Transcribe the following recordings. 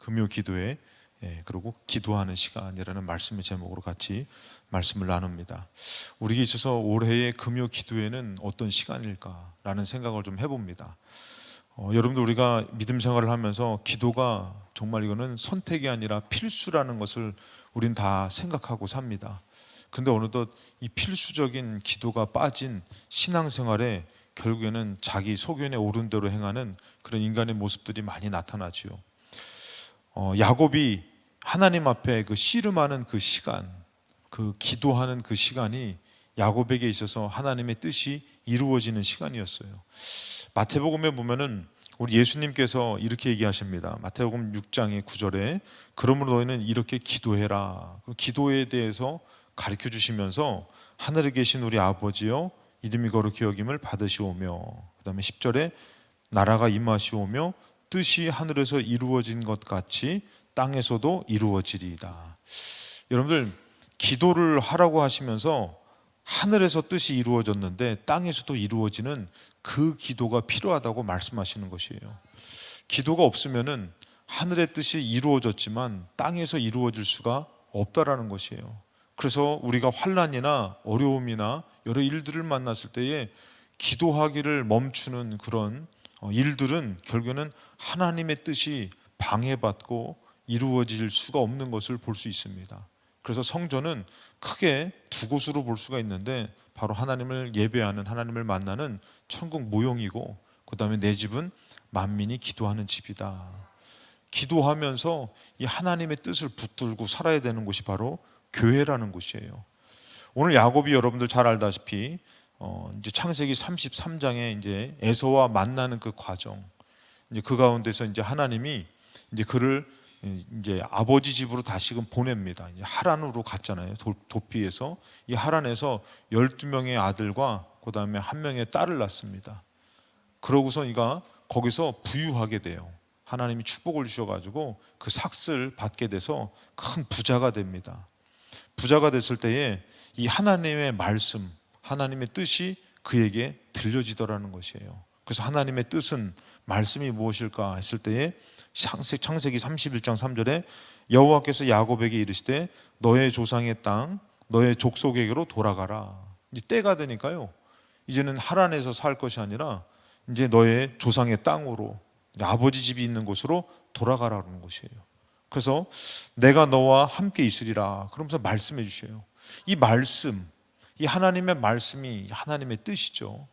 금요 기도회, 그리고 기도하는 시간이라는 말씀의 제목으로 같이 말씀을 나눕니다. 우리에게 있어서 올해의 금요 기도회는 어떤 시간일까라는 생각을 좀 해봅니다. 여러분들, 우리가 믿음 생활을 하면서 기도가 정말 이거는 선택이 아니라 필수라는 것을 우린 다 생각하고 삽니다. 근데 어느덧 이 필수적인 기도가 빠진 신앙생활에 결국에는 자기 소견에 오른 대로 행하는 그런 인간의 모습들이 많이 나타나지요. 야곱이 하나님 앞에 그 씨름하는 그 시간, 그 기도하는 그 시간이 야곱에게 있어서 하나님의 뜻이 이루어지는 시간이었어요. 마태복음에 보면은 우리 예수님께서 이렇게 얘기하십니다. 마태복음 6장의 9절에 그러므로 너희는 이렇게 기도해라. 기도에 대해서 가르쳐 주시면서 하늘에 계신 우리 아버지여 이름이 거룩히 여김을 받으시오며, 그 다음에 10절에 나라가 임하시오며 뜻이 하늘에서 이루어진 것 같이 땅에서도 이루어지리이다. 여러분들, 기도를 하라고 하시면서 하늘에서 뜻이 이루어졌는데 땅에서도 이루어지는 그 기도가 필요하다고 말씀하시는 것이에요. 기도가 없으면은 하늘의 뜻이 이루어졌지만 땅에서 이루어질 수가 없다라는 것이에요. 그래서 우리가 환난이나 어려움이나 여러 일들을 만났을 때에 기도하기를 멈추는 그런 일들은 결국에는 하나님의 뜻이 방해받고 이루어질 수가 없는 것을 볼 수 있습니다. 그래서 성전은 크게 두 곳으로 볼 수가 있는데, 바로 하나님을 예배하는, 하나님을 만나는 천국 모형이고, 그 다음에 내 집은 만민이 기도하는 집이다. 기도하면서 이 하나님의 뜻을 붙들고 살아야 되는 곳이 바로 교회라는 곳이에요. 오늘 야곱이 여러분들 잘 알다시피 이제 창세기 33장에 이제 에서와 만나는 그 과정, 이제 그 가운데서 이제 하나님이 이제 그를 이제 아버지 집으로 다시금 보냅니다. 이제 하란으로 갔잖아요. 도피해서 이 하란에서 12명의 아들과 그 다음에 1명의 딸을 낳습니다. 그러고서 이가 거기서 부유하게 돼요. 하나님이 축복을 주셔가지고 그 삭슬 받게 돼서 큰 부자가 됩니다. 부자가 됐을 때에 이 하나님의 말씀, 하나님의 뜻이 그에게 들려지더라는 것이에요. 그래서 하나님의 뜻은, 말씀이 무엇일까 했을 때에 창세기 31장 3절에 여호와께서 야곱에게 이르시되 너의 조상의 땅, 너의 족속에게로 돌아가라. 이제 때가 되니까요, 이제는 하란에서 살 것이 아니라 이제 너의 조상의 땅으로, 아버지 집이 있는 곳으로 돌아가라는 것이에요. 그래서 내가 너와 함께 있으리라 그러면서 말씀해 주셔요. 이 말씀, 이 하나님의 말씀이 하나님의 뜻이죠.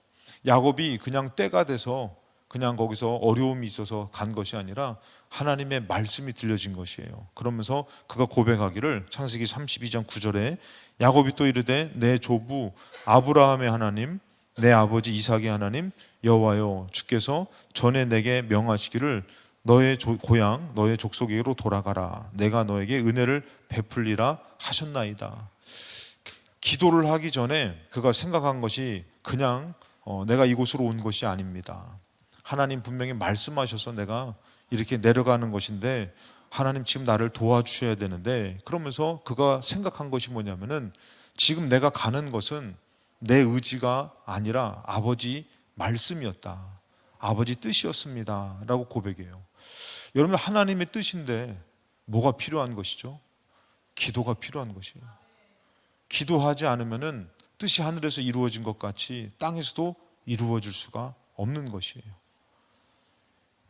야곱이 그냥 때가 돼서 그냥 거기서 어려움이 있어서 간 것이 아니라 하나님의 말씀이 들려진 것이에요. 그러면서 그가 고백하기를, 창세기 32장 9절에 야곱이 또 이르되 내 조부 아브라함의 하나님, 내 아버지 이삭의 하나님 여호와여, 주께서 전에 내게 명하시기를 너의 고향 너의 족속에게로 돌아가라. 내가 너에게 은혜를 베풀리라 하셨나이다. 기도를 하기 전에 그가 생각한 것이 그냥 내가 이곳으로 온 것이 아닙니다. 하나님 분명히 말씀하셔서 내가 이렇게 내려가는 것인데 하나님 지금 나를 도와주셔야 되는데, 그러면서 그가 생각한 것이 뭐냐면은 지금 내가 가는 것은 내 의지가 아니라 아버지 말씀이었다, 아버지 뜻이었습니다 라고 고백해요. 여러분, 하나님의 뜻인데 뭐가 필요한 것이죠? 기도가 필요한 것이에요. 기도하지 않으면은 뜻이 하늘에서 이루어진 것 같이 땅에서도 이루어질 수가 없는 것이에요.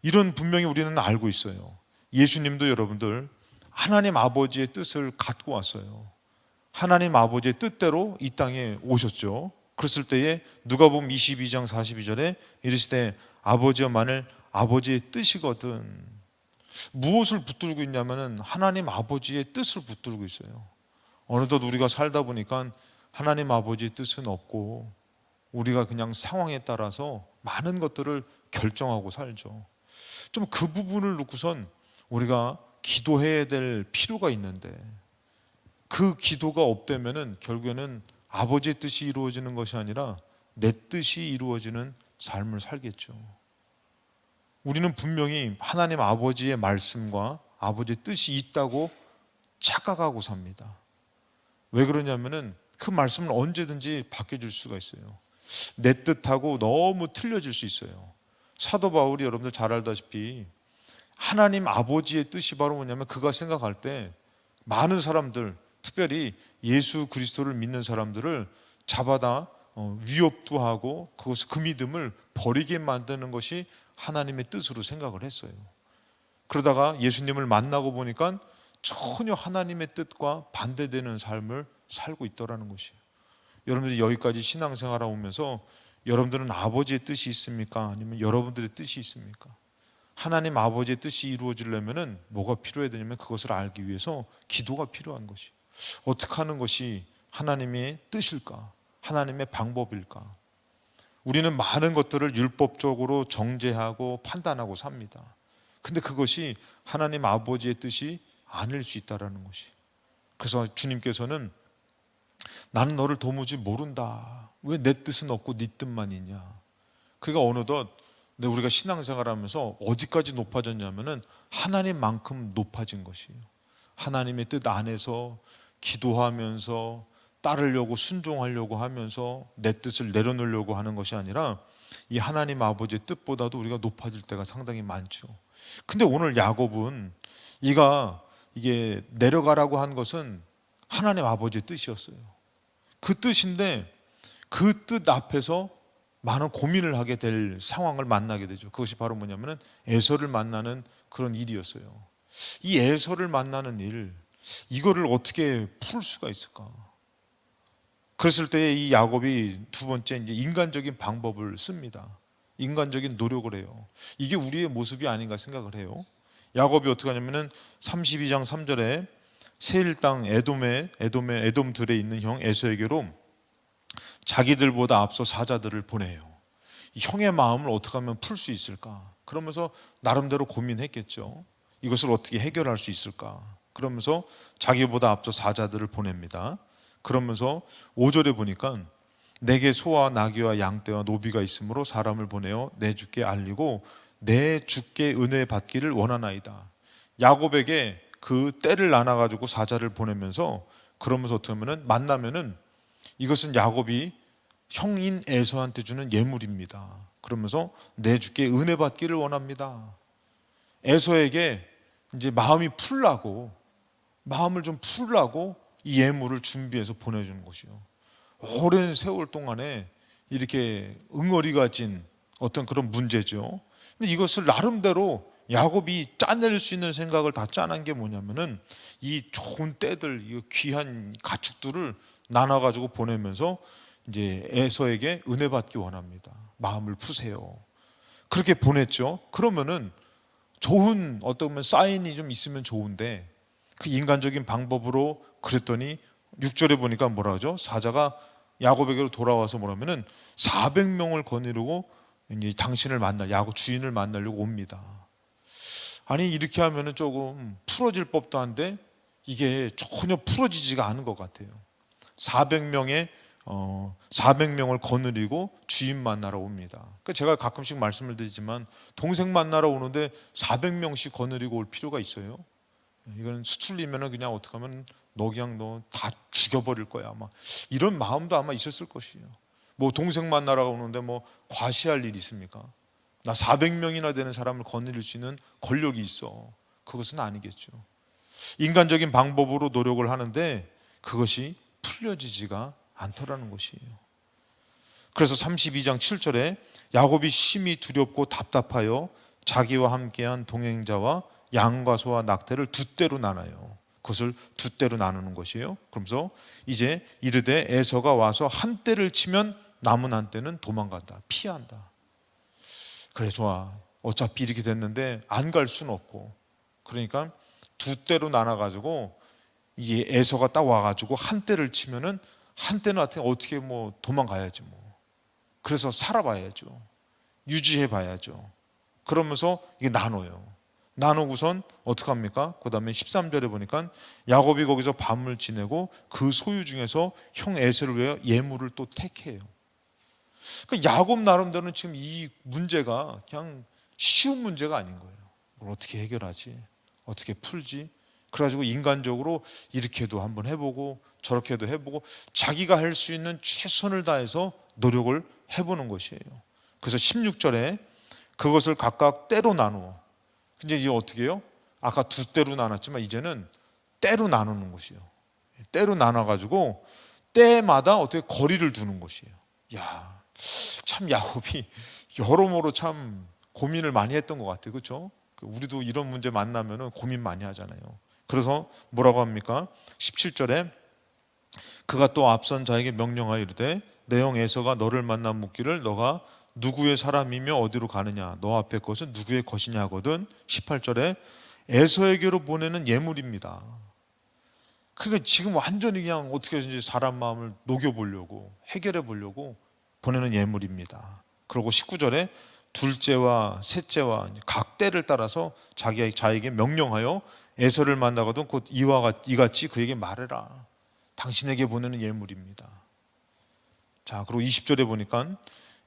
이런 분명히 우리는 알고 있어요. 예수님도 여러분들 하나님 아버지의 뜻을 갖고 왔어요. 하나님 아버지의 뜻대로 이 땅에 오셨죠. 그랬을 때에 누가복음 22장 42절에 이르시되 아버지여 만일 아버지의 뜻이거든. 무엇을 붙들고 있냐면은 하나님 아버지의 뜻을 붙들고 있어요. 어느덧 우리가 살다 보니까 하나님 아버지의 뜻은 없고 우리가 그냥 상황에 따라서 많은 것들을 결정하고 살죠. 좀 그 부분을 놓고선 우리가 기도해야 될 필요가 있는데, 그 기도가 없다면은 결국에는 아버지의 뜻이 이루어지는 것이 아니라 내 뜻이 이루어지는 삶을 살겠죠. 우리는 분명히 하나님 아버지의 말씀과 아버지의 뜻이 있다고 착각하고 삽니다. 왜 그러냐면은 그 말씀은 언제든지 바뀌어질 수가 있어요. 내 뜻하고 너무 틀려질 수 있어요. 사도 바울이 여러분들 잘 알다시피 하나님 아버지의 뜻이 바로 뭐냐면, 그가 생각할 때 많은 사람들, 특별히 예수 그리스도를 믿는 사람들을 잡아다 위협도 하고 그것을, 그 믿음을 버리게 만드는 것이 하나님의 뜻으로 생각을 했어요. 그러다가 예수님을 만나고 보니까 전혀 하나님의 뜻과 반대되는 삶을 살고 있더라는 것이에요. 여러분들이 여기까지 신앙생활 하면서 여러분들은 아버지의 뜻이 있습니까? 아니면 여러분들의 뜻이 있습니까? 하나님 아버지의 뜻이 이루어지려면 뭐가 필요해야 되냐면, 그것을 알기 위해서 기도가 필요한 것이, 어떻게 하는 것이 하나님의 뜻일까? 하나님의 방법일까? 우리는 많은 것들을 율법적으로 정죄하고 판단하고 삽니다. 근데 그것이 하나님 아버지의 뜻이 아닐 수 있다는 것이. 그래서 주님께서는 나는 너를 도무지 모른다. 왜 내 뜻은 없고 네 뜻만 있냐. 그러니까 어느덧 우리가 신앙생활하면서 어디까지 높아졌냐면은 하나님만큼 높아진 것이에요. 하나님의 뜻 안에서 기도하면서 따르려고 순종하려고 하면서 내 뜻을 내려놓으려고 하는 것이 아니라 이 하나님 아버지의 뜻보다도 우리가 높아질 때가 상당히 많죠. 근데 오늘 야곱은 이게 내려가라고 한 것은 하나님 아버지의 뜻이었어요. 그 뜻인데 그 뜻 앞에서 많은 고민을 하게 될 상황을 만나게 되죠. 그것이 바로 뭐냐면은 에서를 만나는 그런 일이었어요. 이 에서를 만나는 일, 이거를 어떻게 풀 수가 있을까? 그랬을 때 이 야곱이 두 번째 이제 인간적인 방법을 씁니다. 인간적인 노력을 해요. 이게 우리의 모습이 아닌가 생각을 해요. 야곱이 어떻게 하냐면은 32장 3절에 세일 땅 에돔들에 있는 형 에서에게로 자기들보다 앞서 사자들을 보내요. 형의 마음을 어떻게 하면 풀 수 있을까? 그러면서 나름대로 고민했겠죠. 이것을 어떻게 해결할 수 있을까? 그러면서 자기보다 앞서 사자들을 보냅니다. 그러면서 5절에 보니까 내게 소와 나귀와 양떼와 노비가 있으므로 사람을 보내어 내 주께 알리고 내 주께 은혜 받기를 원하나이다. 야곱에게 그 때를 나눠가지고 사자를 보내면서, 그러면서 어떻게 하면은 만나면은 이것은 야곱이 형인 에서한테 주는 예물입니다. 그러면서 내 주께 은혜 받기를 원합니다. 에서에게 이제 마음을 좀 풀라고 이 예물을 준비해서 보내주는 것이요. 오랜 세월 동안에 이렇게 응어리가 진 어떤 그런 문제죠. 근데 이것을 나름대로 야곱이 짜낼 수 있는 생각을 다 짜낸 게 뭐냐면은 이 좋은 떼들, 이 귀한 가축들을 나눠가지고 보내면서 이제 에서에게 은혜 받기 원합니다. 마음을 푸세요. 그렇게 보냈죠. 그러면은 좋은 어떤 사인이 좀 있으면 좋은데, 그 인간적인 방법으로 그랬더니 6절에 보니까 뭐라 하죠? 사자가 야곱에게로 돌아와서 뭐라면은 400명을 거느리고 이제 당신을 야곱 주인을 만나려고 옵니다. 아니, 이렇게 하면은 조금 풀어질 법도 한데 이게 전혀 풀어지지가 않은 것 같아요. 400명을 거느리고 주인 만나러 옵니다. 그러니까 제가 가끔씩 말씀을 드리지만 동생 만나러 오는데 400명씩 거느리고 올 필요가 있어요? 이건 수틀리면은 그냥 어떻게 하면 너 다 죽여버릴 거야 아마, 이런 마음도 아마 있었을 것이에요. 뭐 동생 만나러 오는데 뭐 과시할 일이 있습니까? 나 400명이나 되는 사람을 거느릴 수 있는 권력이 있어. 그것은 아니겠죠. 인간적인 방법으로 노력을 하는데 그것이 풀려지지가 않더라는 것이에요. 그래서 32장 7절에 야곱이 심히 두렵고 답답하여 자기와 함께한 동행자와 양과 소와 낙태를 두 떼로 나눠요. 그것을 두 떼로 나누는 것이에요. 그러면서 이제 이르되 에서가 와서 한 떼를 치면 남은 한 떼는 도망간다, 피한다. 그래, 좋아. 어차피 이렇게 됐는데 안 갈 수는 없고, 그러니까 두 떼로 나눠가지고 이 에서가 딱 와가지고 한 떼를 치면은 한 떼는 어떻게 뭐 도망가야지 뭐. 그래서 살아봐야죠. 유지해봐야죠. 그러면서 이게 나누고선 어떻게 합니까? 그 다음에 13절에 보니까 야곱이 거기서 밤을 지내고 그 소유 중에서 형 에서를 위하여 예물을 또 택해요. 그러니까 야곱 나름대로는 지금 이 문제가 그냥 쉬운 문제가 아닌 거예요. 이걸 어떻게 해결하지? 어떻게 풀지? 그래가지고 인간적으로 이렇게도 한번 해보고 저렇게도 해보고 자기가 할 수 있는 최선을 다해서 노력을 해보는 것이에요. 그래서 16절에 그것을 각각 때로 나누어, 근데 이제 어떻게 해요? 아까 두 때로 나눴지만 이제는 때로 나누는 것이에요. 때로 나눠가지고 때마다 어떻게 거리를 두는 것이에요. 야, 참 야곱이 여러모로 참 고민을 많이 했던 것 같아요. 그렇죠? 우리도 이런 문제 만나면 고민 많이 하잖아요. 그래서 뭐라고 합니까? 17절에 그가 또 앞선 자에게 명령하여 이르되 내 형 에서가 너를 만나 묻기를 너가 누구의 사람이며 어디로 가느냐 너 앞에 것은 누구의 것이냐 하거든. 18절에 에서에게로 보내는 예물입니다. 그러니까 지금 완전히 그냥 어떻게 해서든지 사람 마음을 녹여보려고 해결해 보려고 보내는 예물입니다. 그리고 19절에 둘째와 셋째와 각 때를 따라서 자에게 명령하여 에서를 만나거든 곧 이같이 그에게 말해라. 당신에게 보내는 예물입니다. 자, 그리고 20절에 보니까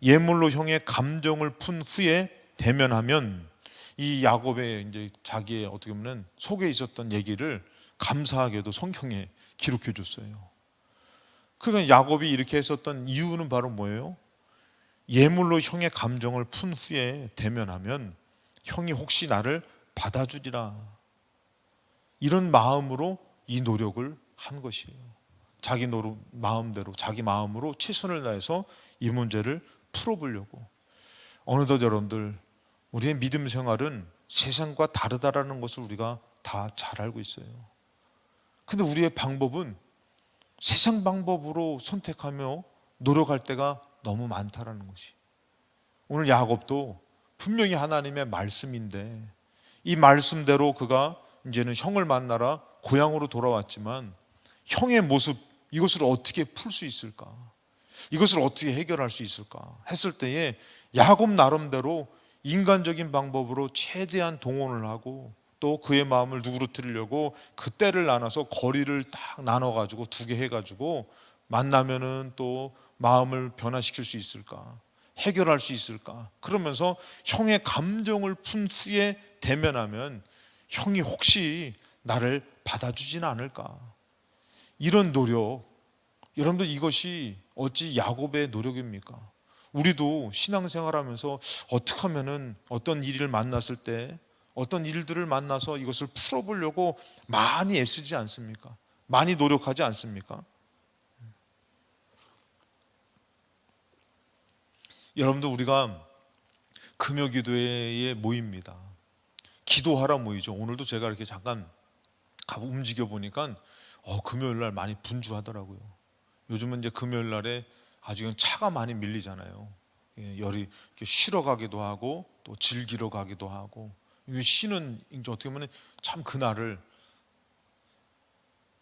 예물로 형의 감정을 푼 후에 대면하면 이 야곱의 이제 자기의 어떻게 보면 속에 있었던 얘기를 감사하게도 성경에 기록해 줬어요. 그러니까 야곱이 이렇게 했었던 이유는 바로 뭐예요? 예물로 형의 감정을 푼 후에 대면하면 형이 혹시 나를 받아주리라. 이런 마음으로 이 노력을 한 것이에요. 자기 마음대로 자기 마음으로 최선을 다해서 이 문제를 풀어보려고. 어느덧 여러분들 우리의 믿음 생활은 세상과 다르다라는 것을 우리가 다 잘 알고 있어요. 근데 우리의 방법은 세상 방법으로 선택하며 노력할 때가 너무 많다라는 것이. 오늘 야곱도 분명히 하나님의 말씀인데 이 말씀대로 그가 이제는 형을 만나러 고향으로 돌아왔지만 형의 모습 이것을 어떻게 풀 수 있을까? 이것을 어떻게 해결할 수 있을까? 했을 때에 야곱 나름대로 인간적인 방법으로 최대한 동원을 하고 또 그의 마음을 누그러뜨리려고 그 때를 나눠서 거리를 딱 나눠가지고 두 개 해가지고 만나면은 또 마음을 변화시킬 수 있을까? 해결할 수 있을까? 그러면서 형의 감정을 푼 후에 대면하면 형이 혹시 나를 받아주지는 않을까? 이런 노력, 여러분들 이것이 어찌 야곱의 노력입니까? 우리도 신앙생활하면서 어떻게 하면은 어떤 일을 만났을 때 어떤 일들을 만나서 이것을 풀어보려고 많이 애쓰지 않습니까? 많이 노력하지 않습니까? 여러분들 우리가 금요기도회에 모입니다. 기도하라 모이죠. 오늘도 제가 이렇게 잠깐 움직여 보니까 금요일 날 많이 분주하더라고요. 요즘은 이제 금요일 날에 아주 차가 많이 밀리잖아요. 열이 이렇게 쉬러 가기도 하고 또 즐기러 가기도 하고. 쉬는 이제 어떻게 보면 참 그날을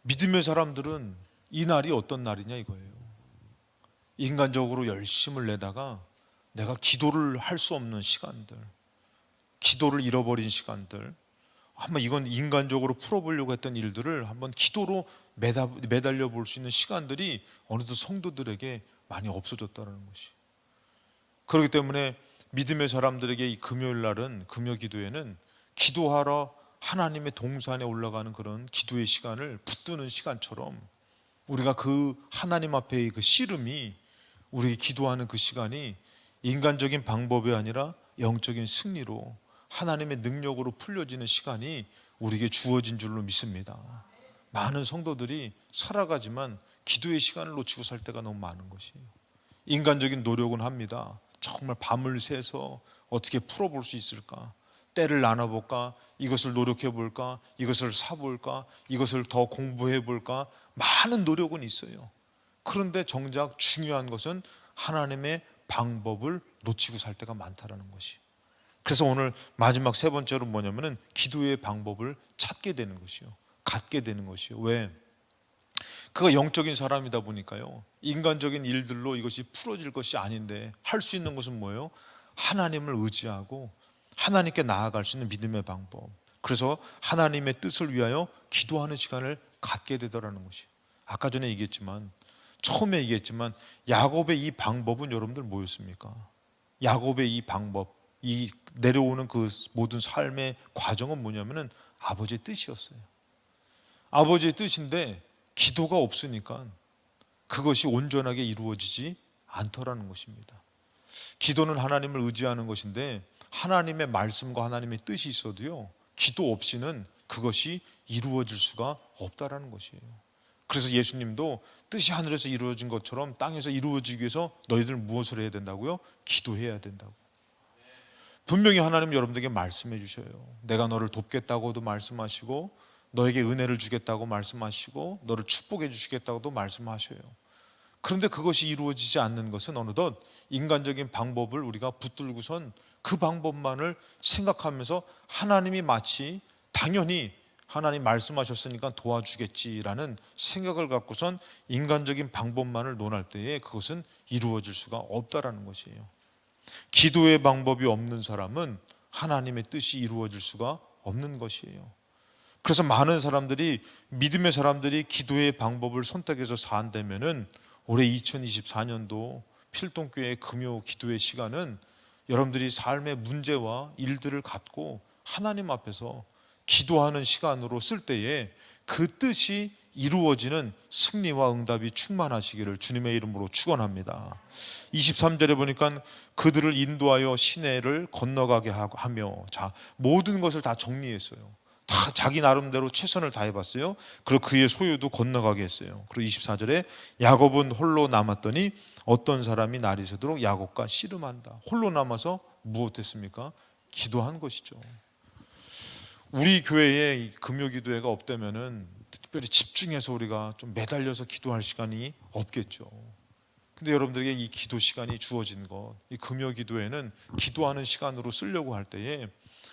믿음의 사람들은 이 날이 어떤 날이냐 이거예요. 인간적으로 열심을 내다가 내가 기도를 할 수 없는 시간들, 기도를 잃어버린 시간들, 한번 이건 인간적으로 풀어보려고 했던 일들을 한번 기도로 매달려 볼 수 있는 시간들이 어느덧 성도들에게 많이 없어졌다는 것이. 그렇기 때문에 믿음의 사람들에게 이 금요일 날은 금요 기도회는 기도하러 하나님의 동산에 올라가는 그런 기도의 시간을 붙드는 시간처럼 우리가 그 하나님 앞에 그 씨름이 우리 기도하는 그 시간이 인간적인 방법이 아니라 영적인 승리로 하나님의 능력으로 풀려지는 시간이 우리에게 주어진 줄로 믿습니다. 많은 성도들이 살아가지만 기도의 시간을 놓치고 살 때가 너무 많은 것이에요. 인간적인 노력은 합니다. 정말 밤을 새서 어떻게 풀어볼 수 있을까? 때를 나눠볼까? 이것을 노력해볼까? 이것을 사볼까? 이것을 더 공부해볼까? 많은 노력은 있어요. 그런데 정작 중요한 것은 하나님의 방법을 놓치고 살 때가 많다는 것이. 그래서 오늘 마지막 세 번째로 뭐냐면은 기도의 방법을 찾게 되는 것이요, 갖게 되는 것이요. 왜? 그가 영적인 사람이다 보니까요, 인간적인 일들로 이것이 풀어질 것이 아닌데 할 수 있는 것은 뭐예요? 하나님을 의지하고 하나님께 나아갈 수 있는 믿음의 방법. 그래서 하나님의 뜻을 위하여 기도하는 시간을 갖게 되더라는 것이. 아까 전에 얘기했지만, 처음에 얘기했지만 야곱의 이 방법은 여러분들 뭐였습니까? 야곱의 이 방법, 이 내려오는 그 모든 삶의 과정은 뭐냐면은 아버지의 뜻이었어요. 아버지의 뜻인데 기도가 없으니까 그것이 온전하게 이루어지지 않더라는 것입니다. 기도는 하나님을 의지하는 것인데 하나님의 말씀과 하나님의 뜻이 있어도요, 기도 없이는 그것이 이루어질 수가 없다라는 것이에요. 그래서 예수님도 뜻이 하늘에서 이루어진 것처럼 땅에서 이루어지기 위해서 너희들 무엇을 해야 된다고요? 기도해야 된다고. 분명히 하나님 여러분들에게 말씀해 주셔요. 내가 너를 돕겠다고도 말씀하시고, 너에게 은혜를 주겠다고 말씀하시고, 너를 축복해 주시겠다고도 말씀하셔요. 그런데 그것이 이루어지지 않는 것은 어느덧 인간적인 방법을 우리가 붙들고선 그 방법만을 생각하면서 하나님이 마치 당연히 하나님 말씀하셨으니까 도와주겠지라는 생각을 갖고선 인간적인 방법만을 논할 때에 그것은 이루어질 수가 없다라는 것이에요. 기도의 방법이 없는 사람은 하나님의 뜻이 이루어질 수가 없는 것이에요. 그래서 많은 사람들이, 믿음의 사람들이 기도의 방법을 선택해서 산다면은 올해 2024년도 필동교회 금요 기도의 시간은 여러분들이 삶의 문제와 일들을 갖고 하나님 앞에서 기도하는 시간으로 쓸 때에 그 뜻이 이루어지는 승리와 응답이 충만하시기를 주님의 이름으로 축원합니다. 23절에 보니까 그들을 인도하여 시내를 건너가게 하며, 자, 모든 것을 다 정리했어요. 다 자기 나름대로 최선을 다해봤어요. 그리고 그의 소유도 건너가게 했어요. 그리고 24절에 야곱은 홀로 남았더니 어떤 사람이 날이 새도록 야곱과 씨름한다. 홀로 남아서 무엇했습니까? 기도한 것이죠. 우리 교회에 금요기도회가 없다면은 특별히 집중해서 우리가 좀 매달려서 기도할 시간이 없겠죠. 근데 여러분들에게 이 기도 시간이 주어진 것, 이 금요기도회는 기도하는 시간으로 쓰려고 할 때에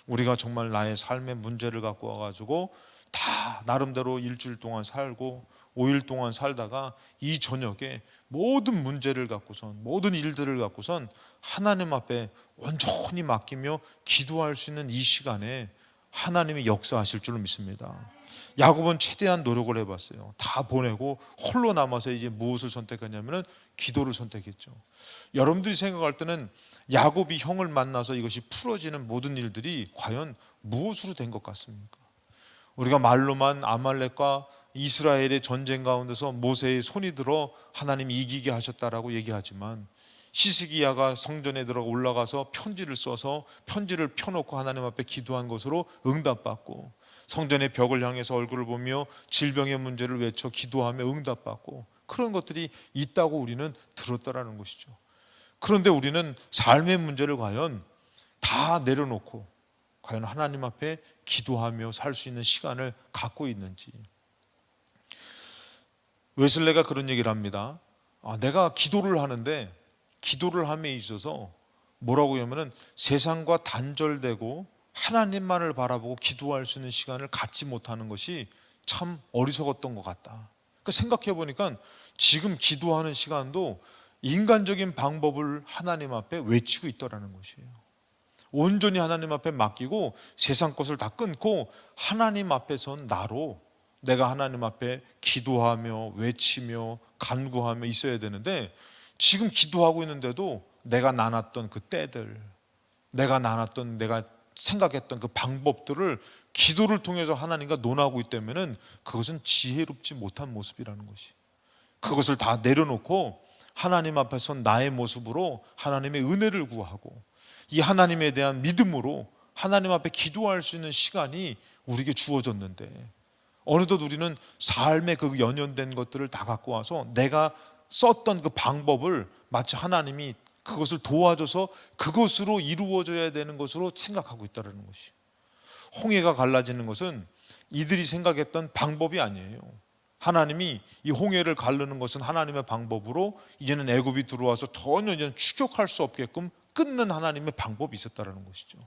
우리가 정말 나의 삶의 문제를 갖고 와가지고 다 나름대로 일주일 동안 살고 5일 동안 살다가 이 저녁에 모든 문제를 갖고선, 모든 일들을 갖고선 하나님 앞에 온전히 맡기며 기도할 수 있는 이 시간에 하나님이 역사하실 줄 믿습니다. 야곱은 최대한 노력을 해봤어요. 다 보내고 홀로 남아서 이제 무엇을 선택했냐면은 기도를 선택했죠. 여러분들이 생각할 때는 야곱이 형을 만나서 이것이 풀어지는 모든 일들이 과연 무엇으로 된 것 같습니까? 우리가 말로만 아말렉과 이스라엘의 전쟁 가운데서 모세의 손이 들어 하나님이 이기게 하셨다라고 얘기하지만, 시스기야가 성전에 들어가 올라가서 편지를 써서 편지를 펴놓고 하나님 앞에 기도한 것으로 응답받고, 성전의 벽을 향해서 얼굴을 보며 질병의 문제를 외쳐 기도하며 응답받고, 그런 것들이 있다고 우리는 들었다라는 것이죠. 그런데 우리는 삶의 문제를 과연 다 내려놓고 과연 하나님 앞에 기도하며 살 수 있는 시간을 갖고 있는지. 웨슬레가 그런 얘기를 합니다. 내가 기도를 하는데 기도를 함에 있어서 뭐라고 하면은 세상과 단절되고 하나님만을 바라보고 기도할 수 있는 시간을 갖지 못하는 것이 참 어리석었던 것 같다. 그러니까 생각해 보니까 지금 기도하는 시간도 인간적인 방법을 하나님 앞에 외치고 있더라는 것이에요. 온전히 하나님 앞에 맡기고 세상 것을 다 끊고 하나님 앞에 선 나로 내가 하나님 앞에 기도하며 외치며 간구하며 있어야 되는데, 지금 기도하고 있는데도 내가 나눴던 그 때들, 내가 생각했던 그 방법들을 기도를 통해서 하나님과 논하고 있다면 그것은 지혜롭지 못한 모습이라는 것이, 그것을 다 내려놓고 하나님 앞에 선 나의 모습으로 하나님의 은혜를 구하고 이 하나님에 대한 믿음으로 하나님 앞에 기도할 수 있는 시간이 우리에게 주어졌는데, 어느덧 우리는 삶의 그 연연된 것들을 다 갖고 와서 내가 썼던 그 방법을 마치 하나님이 그것을 도와줘서 그것으로 이루어져야 되는 것으로 생각하고 있다는 것이, 홍해가 갈라지는 것은 이들이 생각했던 방법이 아니에요. 하나님이 이 홍해를 가르는 것은 하나님의 방법으로 이제는 애굽이 들어와서 전혀 이제는 추격할 수 없게끔 끊는 하나님의 방법이 있었다는 것이죠.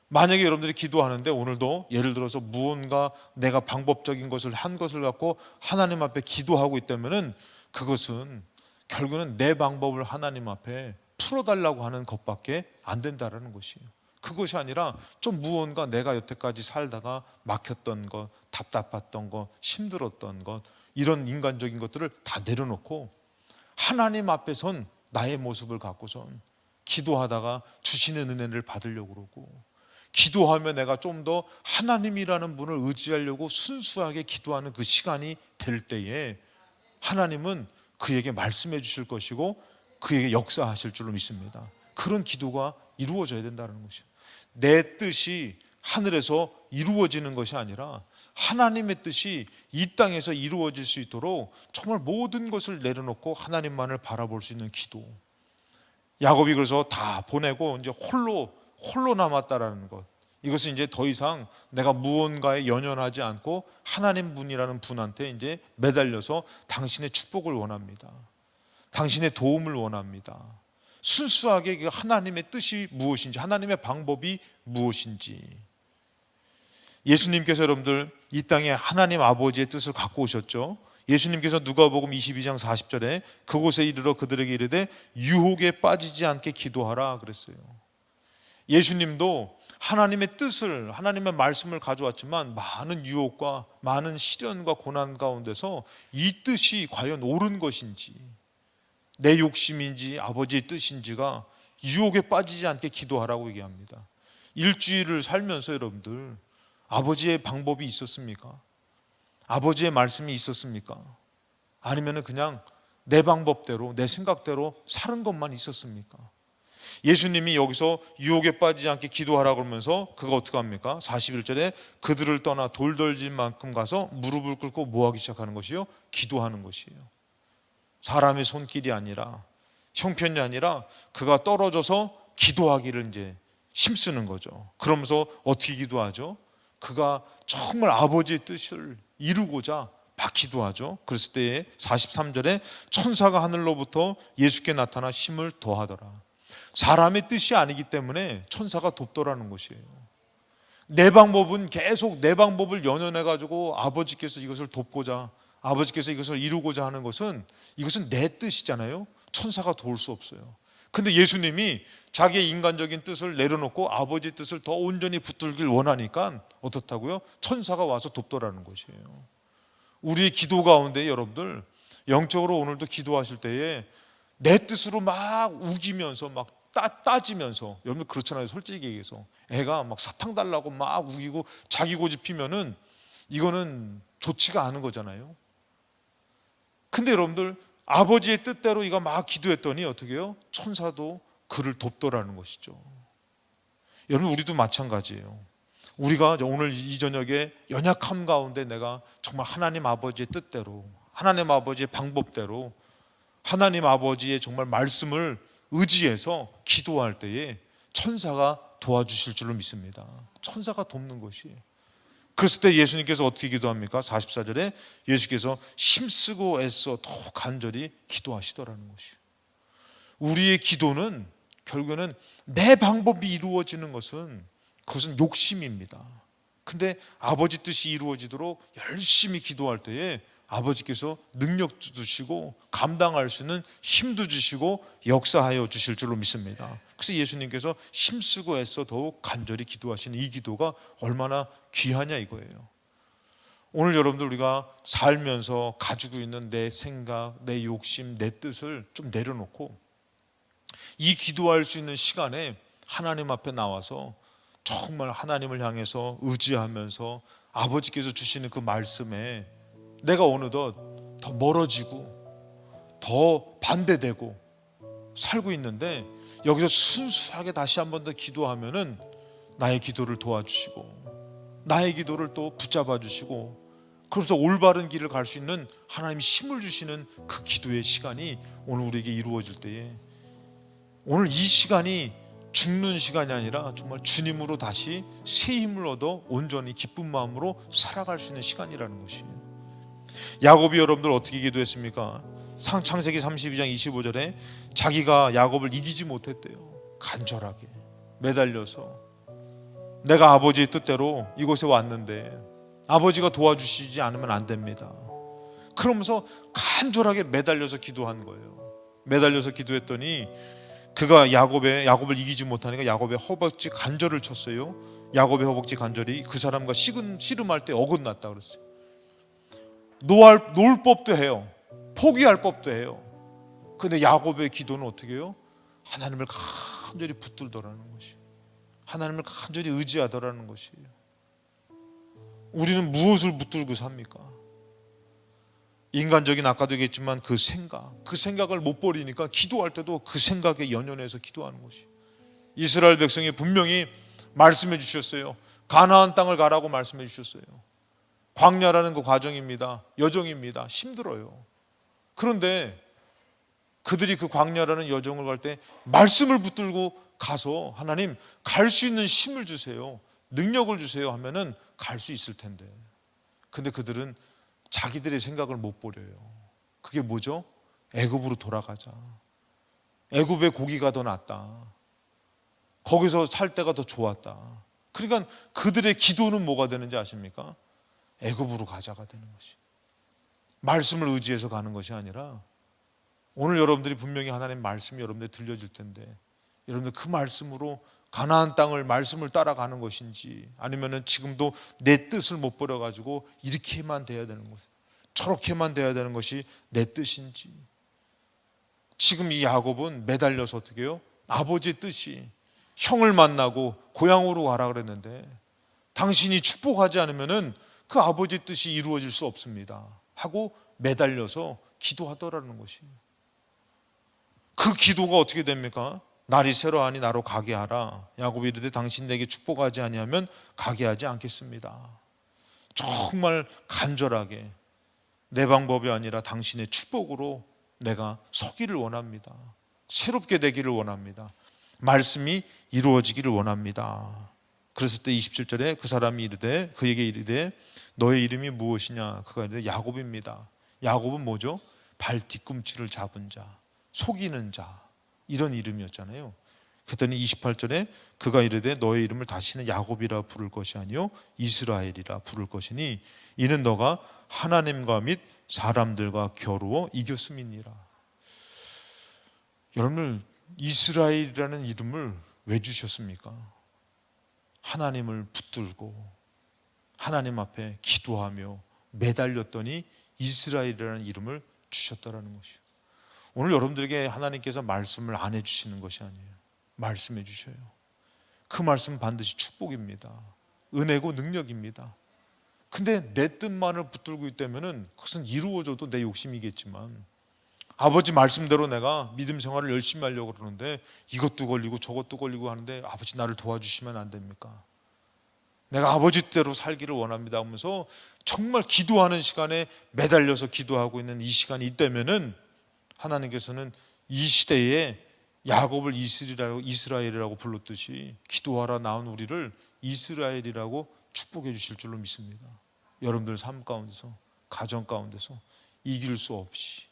만약에 여러분들이 기도하는데 오늘도 예를 들어서 무언가 내가 방법적인 것을 한 것을 갖고 하나님 앞에 기도하고 있다면은 그것은 결국은 내 방법을 하나님 앞에 풀어달라고 하는 것밖에 안 된다는 것이에요. 그것이 아니라 좀 무언가 내가 여태까지 살다가 막혔던 것, 답답했던 것, 힘들었던 것, 이런 인간적인 것들을 다 내려놓고 하나님 앞에 선 나의 모습을 갖고선 기도하다가 주시는 은혜를 받으려고 그러고, 기도하며 내가 좀 더 하나님이라는 분을 의지하려고 순수하게 기도하는 그 시간이 될 때에 하나님은 그에게 말씀해 주실 것이고 그에게 역사하실 줄로 믿습니다. 그런 기도가 이루어져야 된다는 것이요. 내 뜻이 하늘에서 이루어지는 것이 아니라 하나님의 뜻이 이 땅에서 이루어질 수 있도록 정말 모든 것을 내려놓고 하나님만을 바라볼 수 있는 기도. 야곱이 그래서 다 보내고 이제 홀로 남았다라는 것. 이것은 이제 더 이상 내가 무언가에 연연하지 않고 하나님 분이라는 분한테 이제 매달려서 당신의 축복을 원합니다. 당신의 도움을 원합니다. 순수하게 하나님의 뜻이 무엇인지, 하나님의 방법이 무엇인지. 예수님께서 여러분들 이 땅에 하나님 아버지의 뜻을 갖고 오셨죠. 예수님께서 누가복음 22장 40절에 그곳에 이르러 그들에게 이르되 유혹에 빠지지 않게 기도하라 그랬어요. 예수님도 하나님의 뜻을, 하나님의 말씀을 가져왔지만 많은 유혹과 많은 시련과 고난 가운데서 이 뜻이 과연 옳은 것인지, 내 욕심인지 아버지의 뜻인지가 유혹에 빠지지 않게 기도하라고 얘기합니다. 일주일을 살면서 여러분들 아버지의 방법이 있었습니까? 아버지의 말씀이 있었습니까? 아니면 그냥 내 방법대로, 내 생각대로 사는 것만 있었습니까? 예수님이 여기서 유혹에 빠지지 않게 기도하라고 그러면서 그가 어떻게 합니까? 41절에 그들을 떠나 돌덜진 만큼 가서 무릎을 꿇고 뭐하기 시작하는 것이요? 기도하는 것이에요. 사람의 손길이 아니라, 형편이 아니라 그가 떨어져서 기도하기를 이제 힘쓰는 거죠. 그러면서 어떻게 기도하죠? 그가 정말 아버지의 뜻을 이루고자 막 기도하죠. 그랬을 때에 43절에 천사가 하늘로부터 예수께 나타나 힘을 더하더라. 사람의 뜻이 아니기 때문에 천사가 돕더라는 것이에요. 내 방법은 계속 내 방법을 연연해가지고 아버지께서 이것을 돕고자, 아버지께서 이것을 이루고자 하는 것은, 이것은 내 뜻이잖아요. 천사가 도울 수 없어요. 근데 예수님이 자기의 인간적인 뜻을 내려놓고 아버지의 뜻을 더 온전히 붙들길 원하니까 어떻다고요? 천사가 와서 돕더라는 것이에요. 우리의 기도 가운데 여러분들 영적으로 오늘도 기도하실 때에 내 뜻으로 막 우기면서 막 따지면서, 여러분 그렇잖아요. 솔직히 얘기해서 애가 막 사탕 달라고 막 우기고 자기 고집 피면은 이거는 좋지가 않은 거잖아요. 근데 여러분들 아버지의 뜻대로 이가 막 기도했더니 어떻게 해요? 천사도 그를 돕더라는 것이죠. 여러분 우리도 마찬가지예요. 우리가 오늘 이 저녁에 연약함 가운데 내가 정말 하나님 아버지의 뜻대로, 하나님 아버지의 방법대로, 하나님 아버지의 정말 말씀을 의지해서 기도할 때에 천사가 도와주실 줄로 믿습니다. 천사가 돕는 것이에요. 그랬을 때 예수님께서 어떻게 기도합니까? 44절에 예수께서 힘쓰고 애써 더욱 간절히 기도하시더라는 것이에요. 우리의 기도는 결국에는 내 방법이 이루어지는 것은 그것은 욕심입니다. 근데 아버지 뜻이 이루어지도록 열심히 기도할 때에 아버지께서 능력도 주시고 감당할 수 있는 힘도 주시고 역사하여 주실 줄로 믿습니다. 그래서 예수님께서 힘쓰고 애써 더욱 간절히 기도하시는 이 기도가 얼마나 귀하냐 이거예요. 오늘 여러분들 우리가 살면서 가지고 있는 내 생각, 내 욕심, 내 뜻을 좀 내려놓고 이 기도할 수 있는 시간에 하나님 앞에 나와서 정말 하나님을 향해서 의지하면서 아버지께서 주시는 그 말씀에 내가 어느덧 더 멀어지고 더 반대되고 살고 있는데 여기서 순수하게 다시 한 번 더 기도하면은 나의 기도를 도와주시고 나의 기도를 또 붙잡아 주시고 그래서 올바른 길을 갈 수 있는 하나님이 힘을 주시는 그 기도의 시간이 오늘 우리에게 이루어질 때에 오늘 이 시간이 죽는 시간이 아니라 정말 주님으로 다시 새 힘을 얻어 온전히 기쁜 마음으로 살아갈 수 있는 시간이라는 것이에요. 야곱이 여러분들 어떻게 기도했습니까? 창세기 32장 25절에 자기가 야곱을 이기지 못했대요. 간절하게 매달려서 내가 아버지의 뜻대로 이곳에 왔는데 아버지가 도와주시지 않으면 안 됩니다. 그러면서 간절하게 매달려서 기도한 거예요. 매달려서 기도했더니 그가 야곱을 이기지 못하니까 야곱의 허벅지 관절을 쳤어요. 야곱의 허벅지 관절이 그 사람과 씨름할 때 어긋났다 그랬어요. 놓을 법도 해요. 포기할 법도 해요. 근데 야곱의 기도는 어떻게 해요? 하나님을 간절히 붙들더라는 것이에요. 하나님을 간절히 의지하더라는 것이에요. 우리는 무엇을 붙들고 삽니까? 인간적인 아까도 얘기했지만 그 생각을 못 버리니까 기도할 때도 그 생각에 연연해서 기도하는 것이에요. 이스라엘 백성이 분명히 말씀해 주셨어요. 가나안 땅을 가라고 말씀해 주셨어요. 광야라는 그 과정입니다. 여정입니다. 힘들어요. 그런데 그들이 그 광야라는 여정을 갈 때 말씀을 붙들고 가서 하나님 갈 수 있는 힘을 주세요, 능력을 주세요 하면은 갈 수 있을 텐데, 근데 그들은 자기들의 생각을 못 버려요. 그게 뭐죠? 애굽으로 돌아가자. 애굽의 고기가 더 낫다. 거기서 살 때가 더 좋았다. 그러니까 그들의 기도는 뭐가 되는지 아십니까? 애굽으로 가자가 되는 것이, 말씀을 의지해서 가는 것이 아니라, 오늘 여러분들이 분명히 하나님 말씀이 여러분들 들려질 텐데 여러분들 그 말씀으로 가나안 땅을 말씀을 따라가는 것인지, 아니면은 지금도 내 뜻을 못 버려가지고 이렇게만 돼야 되는 것, 저렇게만 돼야 되는 것이 내 뜻인지. 지금 이 야곱은 매달려서 어떻게 해요? 아버지의 뜻이, 형을 만나고 고향으로 가라 그랬는데 당신이 축복하지 않으면은 그 아버지의 뜻이 이루어질 수 없습니다 하고 매달려서 기도하더라는 것이에요. 그 기도가 어떻게 됩니까? 날이 새로하니 나로 가게 하라. 야곱이 이르되 당신 내게 축복하지 아니하면 가게 하지 않겠습니다. 정말 간절하게 내 방법이 아니라 당신의 축복으로 내가 서기를 원합니다. 새롭게 되기를 원합니다. 말씀이 이루어지기를 원합니다. 그랬을 때 27절에 그 사람이 이르되 그에게 이르되 너의 이름이 무엇이냐? 그가 이르되 야곱입니다. 야곱은 뭐죠? 발 뒤꿈치를 잡은 자, 속이는 자, 이런 이름이었잖아요. 그랬더니 28절에 그가 이르되 너의 이름을 다시는 야곱이라 부를 것이 아니요 이스라엘이라 부를 것이니 이는 너가 하나님과 및 사람들과 겨루어 이겼음이니라. 여러분들, 이스라엘이라는 이름을 왜 주셨습니까? 하나님을 붙들고 하나님 앞에 기도하며 매달렸더니 이스라엘이라는 이름을 주셨다라는 것이요. 오늘 여러분들에게 하나님께서 말씀을 안 해주시는 것이 아니에요. 말씀해 주셔요. 그 말씀은 반드시 축복입니다. 은혜고 능력입니다. 근데 내 뜻만을 붙들고 있다면 그것은 이루어져도 내 욕심이겠지만, 아버지 말씀대로 내가 믿음 생활을 열심히 하려고 그러는데 이것도 걸리고 저것도 걸리고 하는데 아버지 나를 도와주시면 안 됩니까? 내가 아버지 뜻대로 살기를 원합니다 하면서 정말 기도하는 시간에 매달려서 기도하고 있는 이 시간이 있다면은 하나님께서는 이 시대에 야곱을 이스라엘이라고 불렀듯이 기도하라 나온 우리를 이스라엘이라고 축복해 주실 줄로 믿습니다. 여러분들 삶 가운데서, 가정 가운데서 이길 수 없이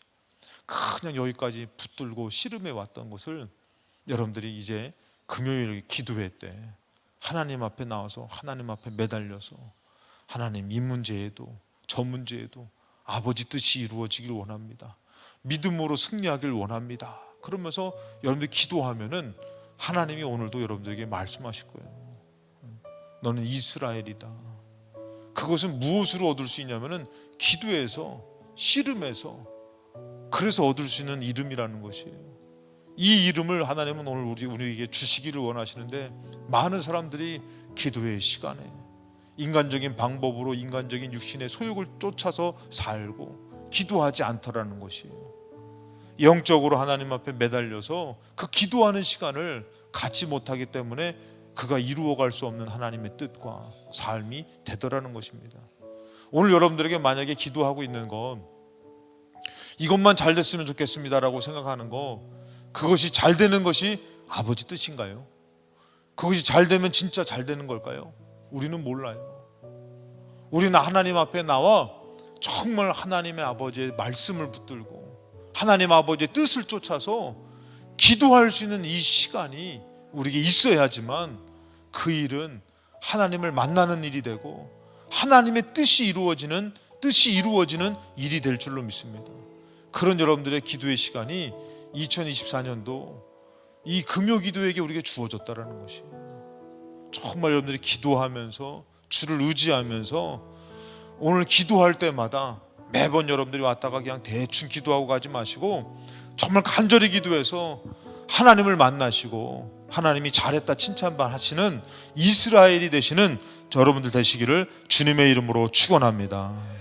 그냥 여기까지 붙들고 씨름해 왔던 것을 여러분들이 이제 금요일 기도회 때 하나님 앞에 나와서 하나님 앞에 매달려서 하나님 이 문제에도 저 문제에도 아버지 뜻이 이루어지기를 원합니다. 믿음으로 승리하기를 원합니다. 그러면서 여러분들이 기도하면은 하나님이 오늘도 여러분들에게 말씀하실 거예요. 너는 이스라엘이다. 그것은 무엇으로 얻을 수 있냐면은 기도에서, 씨름에서, 그래서 얻을 수 있는 이름이라는 것이에요. 이 이름을 하나님은 오늘 우리에게 주시기를 원하시는데 많은 사람들이 기도의 시간에 인간적인 방법으로 인간적인 육신의 소욕을 쫓아서 살고 기도하지 않더라는 것이에요. 영적으로 하나님 앞에 매달려서 그 기도하는 시간을 갖지 못하기 때문에 그가 이루어갈 수 없는 하나님의 뜻과 삶이 되더라는 것입니다. 오늘 여러분들에게 만약에 기도하고 있는 건 이것만 잘 됐으면 좋겠습니다라고 생각하는 거, 그것이 잘 되는 것이 아버지 뜻인가요? 그것이 잘 되면 진짜 잘 되는 걸까요? 우리는 몰라요. 우리는 하나님 앞에 나와 정말 하나님의 아버지의 말씀을 붙들고 하나님 아버지의 뜻을 쫓아서 기도할 수 있는 이 시간이 우리에게 있어야지만 그 일은 하나님을 만나는 일이 되고 하나님의 뜻이 이루어지는 일이 될 줄로 믿습니다. 그런 여러분들의 기도의 시간이 2024년도 이 금요 기도에게 우리에게 주어졌다라는 것이에요. 정말 여러분들이 기도하면서 주를 의지하면서 오늘 기도할 때마다 매번 여러분들이 왔다가 그냥 대충 기도하고 가지 마시고 정말 간절히 기도해서 하나님을 만나시고 하나님이 잘했다 칭찬만 하시는 이스라엘이 되시는 여러분들 되시기를 주님의 이름으로 축원합니다.